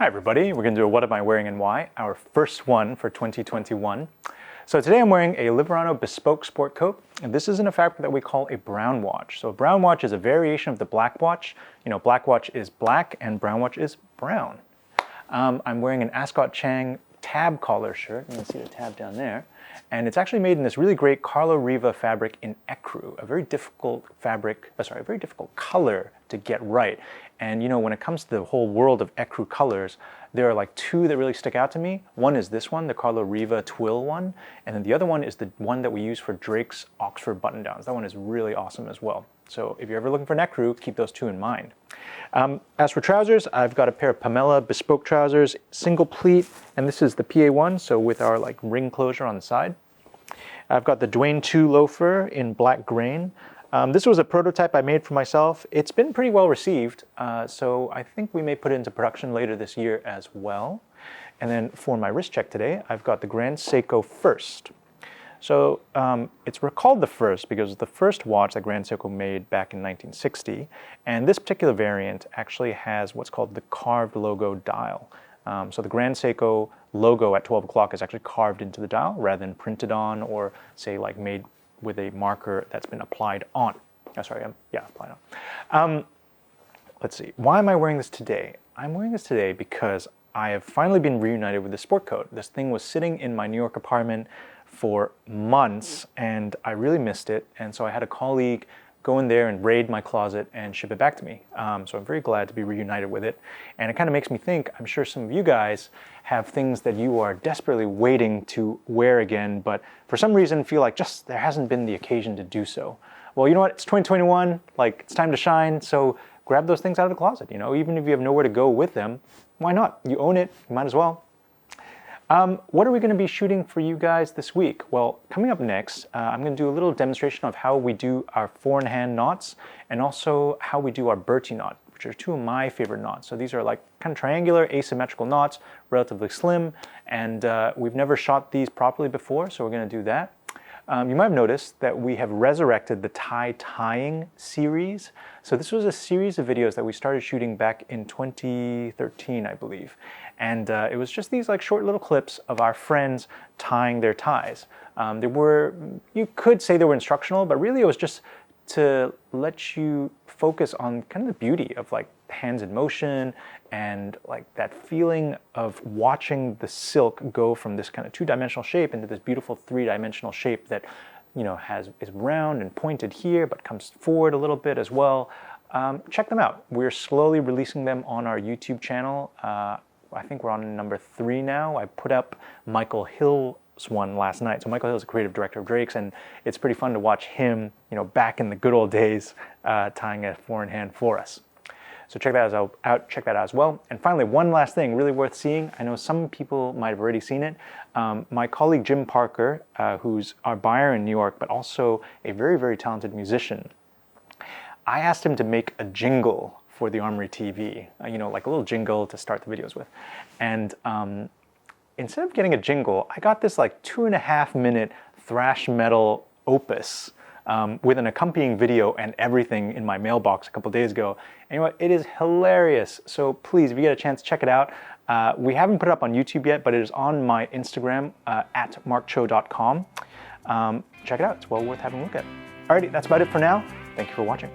Hi everybody, we're going to do a What Am I Wearing and Why, our first one for 2021. So today I'm wearing a Liverano bespoke sport coat, and this is in a fabric that we call a Brownwatch. So a Brownwatch is a variation of the black watch. You know, black watch is black and Brownwatch is brown. I'm wearing an Ascot Chang tab collar shirt. You can see the tab down there. And it's actually made in this really great Carlo Riva fabric in ecru, a very difficult fabric, a very difficult color to get right. And you know, when it comes to the whole world of ecru colors, there are like two that really stick out to me. One is this one, the Carlo Riva twill one, and then the other one is the one that we use for Drake's Oxford button-downs. That one is really awesome as well. So if you're ever looking for an ecru, keep those two in mind. As for trousers, I've got a pair of Pamela bespoke trousers, single pleat, and this is the PA one, so with our like ring closure on the side. I've got the Dwayne 2 loafer in black grain. This was a prototype I made for myself. It's been pretty well received, so I think we may put it into production later this year as well. And then for my wrist check today, I've got the Grand Seiko First. So it's called the First because it's the first watch that Grand Seiko made back in 1960. And this particular variant actually has what's called the carved logo dial. So the Grand Seiko logo at 12 o'clock is actually carved into the dial rather than printed on or say like made with a marker that's been applied on. Applied on. Let's see, why am I wearing this today? I'm wearing this today because I have finally been reunited with the sport coat. This thing was sitting in my New York apartment for months and I really missed it. And so I had a colleague go in there and raid my closet and ship it back to me. So I'm very glad to be reunited with it. And it kind of makes me think, I'm sure some of you guys have things that you are desperately waiting to wear again, but for some reason feel like just there hasn't been the occasion to do so. Well, you know what? It's 2021, like it's time to shine. So grab those things out of the closet, you know, even if you have nowhere to go with them, why not? You own it, you might as well. What are we going to be shooting for you guys this week? Well, coming up next, I'm going to do a little demonstration of how we do our four-in-hand knots and also how we do our Bertie knot, which are two of my favorite knots. So these are like kind of triangular asymmetrical knots, relatively slim, and we've never shot these properly before, so we're going to do that. You might have noticed that we have resurrected the tie tying series. So this was a series of videos that we started shooting back in 2013, I believe. And it was just these like short little clips of our friends tying their ties. You could say they were instructional, but really it was just to let you focus on kind of the beauty of like hands in motion and like that feeling of watching the silk go from this kind of two-dimensional shape into this beautiful three-dimensional shape that, you know, is round and pointed here, but comes forward a little bit as well. Check them out. We're slowly releasing them on our YouTube channel. I think we're on number 3 now. I put up Michael Hill's one last night. So Michael Hill is a creative director of Drake's, and it's pretty fun to watch him, you know, back in the good old days, tying a four-in-hand for us. So check that out as well. And finally, one last thing really worth seeing. I know some people might have already seen it. My colleague Jim Parker, who's our buyer in New York, but also a very, very talented musician, I asked him to make a jingle for the Armoury TV, you know, like a little jingle to start the videos with. And instead of getting a jingle, I got this like 2.5-minute thrash metal opus with an accompanying video and everything in my mailbox a couple days ago. And you know what? It is hilarious. So please, if you get a chance, check it out. We haven't put it up on YouTube yet, but it is on my Instagram at markcho.com. Check it out. It's well worth having a look at. Alrighty, that's about it for now. Thank you for watching.